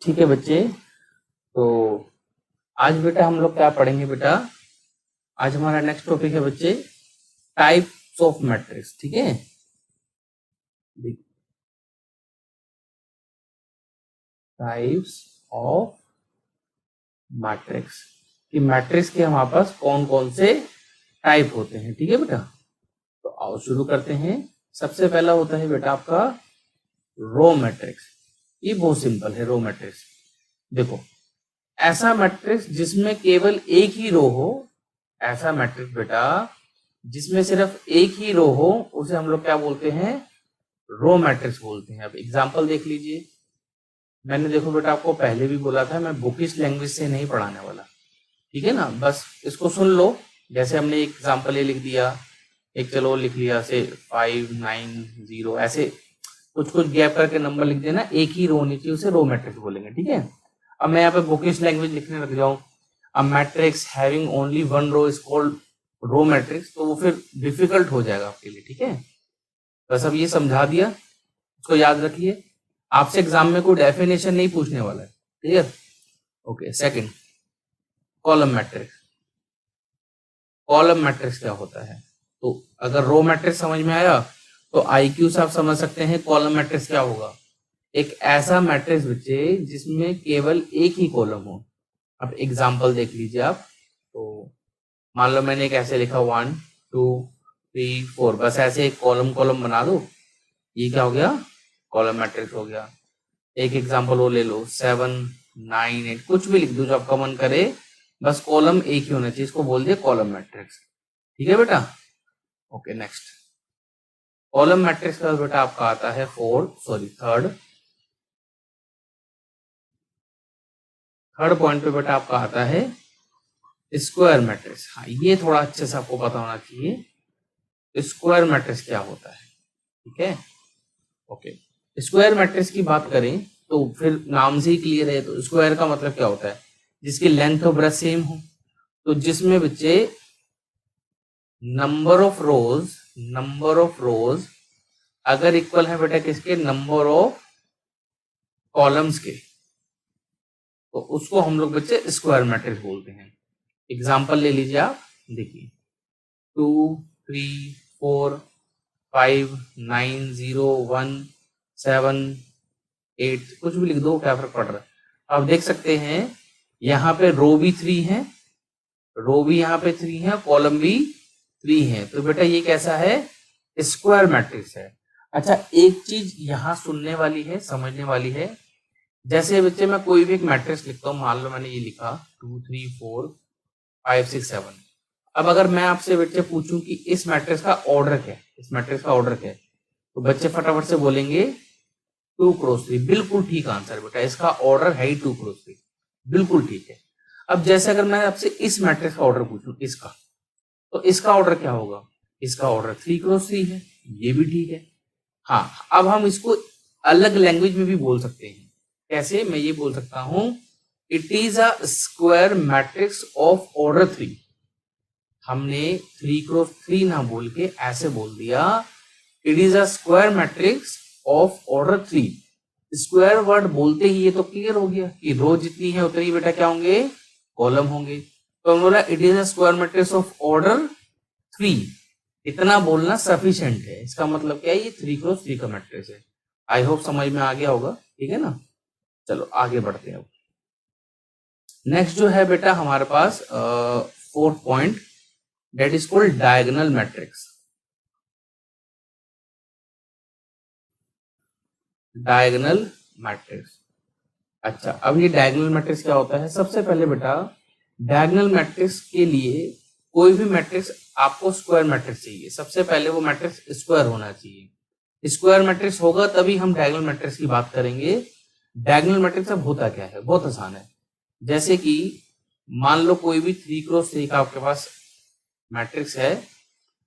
ठीक है बच्चे, तो आज बेटा हम लोग क्या पढ़ेंगे बेटा, आज हमारा नेक्स्ट टॉपिक है बच्चे टाइप्स ऑफ मैट्रिक्स। ठीक है, टाइप्स ऑफ मैट्रिक्स कि मैट्रिक्स के हमारे पास कौन कौन से टाइप होते हैं। ठीक है बेटा, तो आओ शुरू करते हैं। सबसे पहला होता है बेटा आपका रो मैट्रिक्स। ये बहुत सिंपल है रो मैट्रिक्स। देखो, ऐसा मैट्रिक्स जिसमें केवल एक ही रो हो, ऐसा मैट्रिक्स बेटा जिसमें सिर्फ एक ही रो हो, उसे हम लोग क्या बोलते हैं, रो मैट्रिक्स बोलते हैं। अब एग्जांपल देख लीजिए। मैंने देखो बेटा आपको पहले भी बोला था, मैं बुकिश लैंग्वेज से नहीं पढ़ाने वाला। ठीक है ना, बस इसको सुन लो। जैसे हमने एक एग्जांपल ये लिख दिया, एक चलो लिख लिया से 5 9 0, ऐसे कुछ कुछ गैप करके नंबर लिख देना, एक ही रो होनी चाहिए, उसे रो मैट्रिक्स बोलेंगे। ठीक है, अब मैं यहाँ पे बुकिश लैंग्वेज लिखने लग जाऊं, अब matrix having only one row is called row matrix, तो वो फिर डिफिकल्ट हो जाएगा आपके लिए। ठीक है, बस अब ये समझा दिया, उसको याद रखिए। आपसे एग्जाम में कोई डेफिनेशन नहीं पूछने वाला है। Clear? Okay. Second, column matrix. Column matrix क्या होता है? तो अगर रो मैट्रिक्स समझ में आया तो आईक्यू से आप समझ सकते हैं कॉलम मैट्रिक्स क्या होगा। एक ऐसा मैट्रिक्स बच्चे जिसमें केवल एक ही कॉलम हो। अब एग्जांपल देख लीजिए आप। तो मान लो मैंने एक ऐसे लिखा 1 2 3 4, बस ऐसे एक कॉलम कॉलम बना दो, ये क्या हो गया, कॉलम मैट्रिक्स हो गया। एक एग्जांपल वो ले लो 7 9 8, कुछ भी लिख दो जो आपका मन करे, बस कॉलम एक ही होना चाहिए, इसको बोल दिया कॉलम मैट्रिक्स। ठीक है बेटा, ओके। नेक्स्ट, कॉलम मैट्रिक्स का बेटा आपका आता है थर्ड पॉइंट पे बेटा आपका आता है स्क्वायर मैट्रिक्स। हाँ, ये थोड़ा अच्छे से आपको पता होना चाहिए स्क्वायर मैट्रिक्स क्या होता है। ठीक है, ओके। स्क्वायर मैट्रिक्स की बात करें तो फिर नाम से ही क्लियर है, तो स्क्वायर का मतलब क्या होता है, जिसकी लेंथ और ब्रेथ सेम हो। तो जिसमें बच्चे नंबर ऑफ रोज अगर इक्वल है बेटा किसके, नंबर ऑफ कॉलम्स के, तो उसको हम लोग बच्चे स्क्वायर मैट्रिक्स बोलते हैं। एग्जांपल ले लीजिए आप, देखिए 2 3 4 5 9 0 1 7 8, कुछ भी लिख दो, क्या फर्क पड़ रहा है। आप देख सकते हैं यहाँ पे रो भी 3 है, रो भी यहाँ पे 3 है, कॉलम भी 3 है, तो बेटा ये कैसा है, स्क्वायर मैट्रिक्स है। अच्छा, एक चीज यहाँ सुनने वाली है, समझने वाली है। जैसे बच्चे मैं कोई भी एक मैट्रिक्स लिखता हूँ, मान लो मैंने ये लिखा 2 3 4 5 6 7। अब अगर मैं आपसे बच्चे पूछूं कि इस मैट्रिक्स का ऑर्डर क्या है, इस मैट्रिक्स का ऑर्डर क्या है, तो बच्चे फटाफट से बोलेंगे 2 क्रॉस 3। बिल्कुल ठीक आंसर बेटा, इसका ऑर्डर है ही 2 क्रॉस 3, बिल्कुल ठीक है। अब जैसे अगर मैं आपसे इस मैट्रिक्स का ऑर्डर पूछूं इसका, तो इसका ऑर्डर क्या होगा, इसका ऑर्डर 3 क्रॉस 3 है, ये भी ठीक है। हाँ, अब हम इसको अलग लैंग्वेज में भी बोल सकते हैं। कैसे? मैं ये बोल सकता हूं, it is a square matrix of order 3। हमने 3 क्रॉस 3 ना बोल के ऐसे बोल दिया, it is a square matrix of order 3। Square word बोलते ही ये तो क्लियर हो गया कि रो जितनी है उतनी बेटा क्या होंगे, कॉलम होंगे। तो हम बोला it is a square matrix of order 3, इतना बोलना सफिशिएंट है। इसका मतलब क्या है, ये 3 क्रॉस 3 का मैट्रिक्स है। आई होप समझ में आ गया होगा। ठीक है ना, चलो आगे बढ़ते हैं। अब नेक्स्ट जो है बेटा हमारे पास fourth point, that is called diagonal matrix. Diagonal matrix. अच्छा, अब ये डायगोनल मैट्रिक्स क्या होता है? सबसे पहले बेटा डायगोनल मैट्रिक्स के लिए कोई भी मैट्रिक्स आपको स्क्वायर मैट्रिक्स चाहिए, सबसे पहले वो मैट्रिक्स स्क्वायर होना चाहिए। स्क्वायर मैट्रिक्स होगा तभी हम डायगोनल मैट्रिक्स की बात करेंगे। डायगोनल मैट्रिक्स अब होता क्या है, बहुत आसान है। जैसे कि मान लो कोई भी 3 क्रॉस 3 का आपके पास मैट्रिक्स है,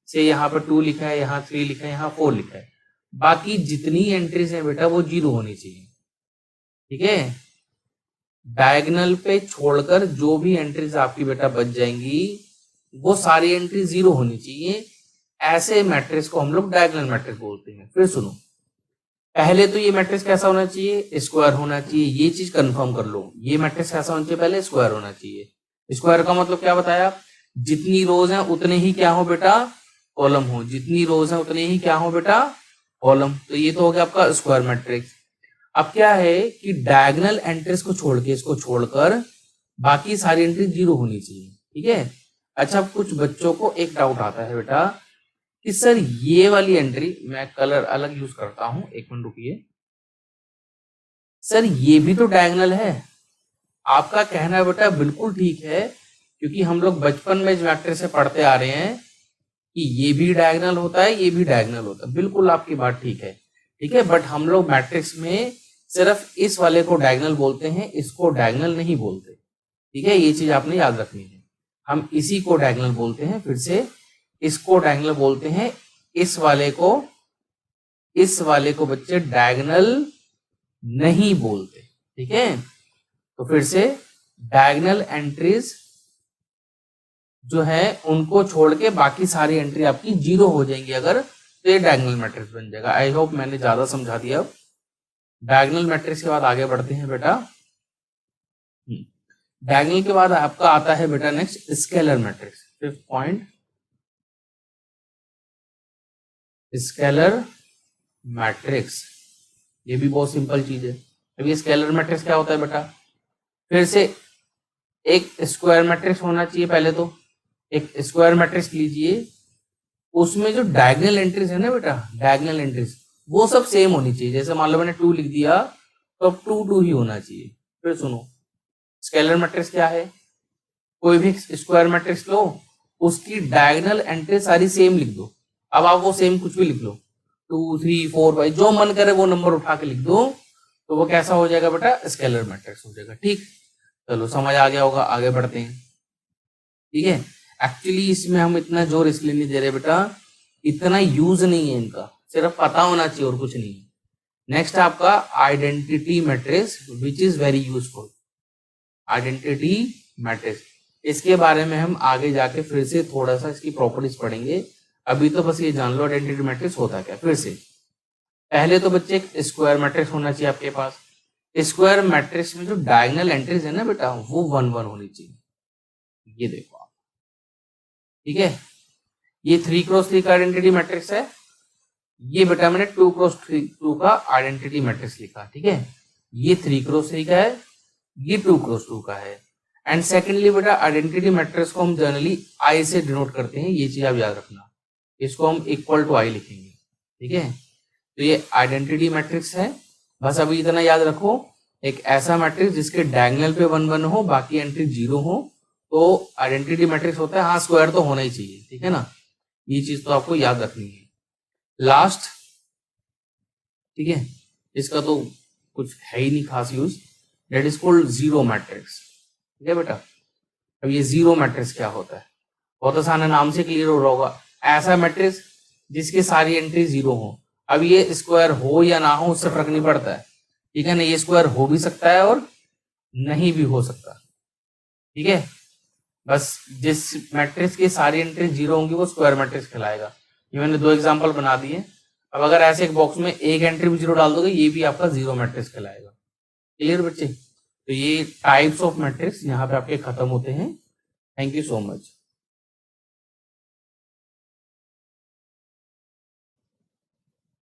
से यहाँ पर 2 लिखा है, यहाँ 3 लिखा है, यहाँ 4 लिखा है, बाकी जितनी एंट्रीज है बेटा वो 0 होनी चाहिए। ठीक है, डायगोनल पे छोड़कर जो भी एंट्रीज आपकी बेटा बच जाएंगी वो सारी एंट्री 0 होनी चाहिए। ऐसे मैट्रिक्स को हम लोग डायगोनल मैट्रिक्स बोलते हैं। फिर सुनो, पहले तो ये मैट्रिक्स कैसा होना चाहिए, स्क्वायर होना चाहिए, ये चीज कंफर्म कर लो। ये मैट्रिक्स कैसा होना चाहिए, पहले स्क्वायर होना चाहिए। स्क्वायर का मतलब क्या बताया, जितनी रोज हैं उतने ही क्या हो बेटा, कॉलम हो। जितनी रोज हैं उतने ही क्या हो बेटा, कॉलम। तो ये तो हो गया आपका स्क्वायर मैट्रिक्स। अब क्या है कि डायगोनल एंट्रीज को छोड़ के, इसको छोड़कर बाकी सारी एंट्री जीरो होनी चाहिए, ठीक है। अच्छा, कुछ बच्चों को एक डाउट आता है बेटा कि सर ये वाली एंट्री, मैं कलर अलग यूज करता हूं, एक मिनट रुकिए। सर ये भी तो डायगोनल है। आपका कहना है बेटा बिल्कुल ठीक है, क्योंकि हम लोग बचपन में ज्योमेट्री से पढ़ते आ रहे हैं कि ये भी डायगोनल होता है, ये भी डायगोनल होता है। बिल्कुल आपकी बात ठीक है, ठीक है। बट हम लोग मैट्रिक्स में सिर्फ इस वाले को डायगोनल बोलते हैं, इसको डायगोनल नहीं बोलते, ठीक है। ये चीज आपने याद रखनी है। हम इसी को डायगोनल बोलते हैं, फिर से इसको डायगोनल बोलते हैं, इस वाले को बच्चे डायगोनल नहीं बोलते, ठीक है। तो फिर से डायगोनल एंट्रीज जो है उनको छोड़ के बाकी सारी एंट्री आपकी जीरो हो जाएंगी अगर, तो ये डायगोनल मैट्रिक्स बन जाएगा। आई होप मैंने ज्यादा समझा दिया। अब डायगोनल मैट्रिक्स के बाद आगे बढ़ते हैं बेटा। डायगोनल के बाद आपका आता है बेटा next scalar matrix. 5th point, scalar matrix. ये भी बहुत सिंपल चीज है। अब ये स्केलर मैट्रिक्स क्या होता है बेटा, फिर से एक स्क्वायर मैट्रिक्स होना चाहिए। पहले तो एक स्क्वायर मैट्रिक्स लीजिए, उसमें जो डायगोनल एंट्रीज है ना बेटा, डायगोनल एंट्रीज वो सब सेम होनी चाहिए। जैसे मान लो मैंने 2 लिख दिया तो अब 2 2 ही होना चाहिए। फिर सुनो, स्केलर मैट्रिक्स क्या है, कोई भी स्क्वायर मैट्रिक्स लो, उसकी डायगोनल एंट्री सारी सेम लिख दो। अब आप वो सेम कुछ भी लिख लो, 2 3 4 5 जो मन करे वो नंबर उठा के लिख दो, तो वो कैसा हो जाएगा बेटा, स्केलर मैट्रिक्स हो जाएगा। ठीक, चलो समझ आ गया होगा, आगे बढ़ते हैं, ठीक है। एक्चुअली इसमें हम इतना जोर इसलिए नहीं दे रहे बेटा, इतना यूज नहीं है इनका, सिर्फ पता होना चाहिए और कुछ नहीं। नेक्स्ट आपका identity matrix, which is very useful. Identity matrix, इसके बारे में हम आगे जाके फिर से थोड़ा सा इसकी प्रॉपर्टीज पढ़ेंगे। अभी तो बस ये जान लो आइडेंटिटी मैट्रिक्स होता क्या। फिर से पहले तो बच्चे एक स्क्वायर मैट्रिक्स होना चाहिए आपके पास। स्क्वायर मैट्रिक्स में जो डायगोनल एंट्रीज है ना बेटा, वो 1 1 होनी चाहिए। ये देखो आप, ठीक है। ये 3x3 का आइडेंटिटी मैट्रिक्स है। ये बेटा मैंने 2x2 का आइडेंटिटी मैट्रिक्स लिखा, ठीक है। ये 3x3 का है, ये 2x2 का है। एंड सेकेंडली बेटा आइडेंटिटी मैट्रिक्स को हम जनरली आई से डिनोट करते हैं, ये चीज आप याद रखना। इसको हम इक्वल टू आई लिखेंगे, ठीक है। तो ये आइडेंटिटी मैट्रिक्स है। बस अभी इतना याद रखो, एक ऐसा मैट्रिक्स जिसके डायगोनल पे 1 1 हो, बाकी एंट्री 0 हो, तो आइडेंटिटी मैट्रिक्स होता है। हाँ, स्क्वायर तो होना ही चाहिए, ठीक है ना। ये चीज तो आपको याद रखनी है। लास्ट, ठीक है, इसका तो कुछ है ही नहीं खास use, that is called zero matrix, ठीक है बेटा। अब ये जीरो मैट्रिक्स क्या होता है, बहुत आसान है, नाम से क्लियर हो रहा होगा। ऐसा मैट्रिक्स जिसकी सारी एंट्री 0 हो। अब ये स्क्वायर हो या ना हो उससे फर्क नहीं पड़ता है, ठीक है ना। ये स्क्वायर हो भी सकता है और नहीं भी हो सकता, ठीक है। बस जिस मैट्रिक्स की सारी एंट्री 0 होंगी वो स्क्वायर मैट्रिक्स कहलाएगा। ये मैंने 2 एग्जांपल बना दिए। अब अगर ऐसे एक बॉक्स में एक एंट्री भी 0 डाल दोगे, ये भी आपका जीरो मैट्रिक्स कहलाएगा। क्लियर बच्चे। तो ये टाइप्स ऑफ मैट्रिक्स यहाँ पे आपके खत्म होते हैं। Thank you so much.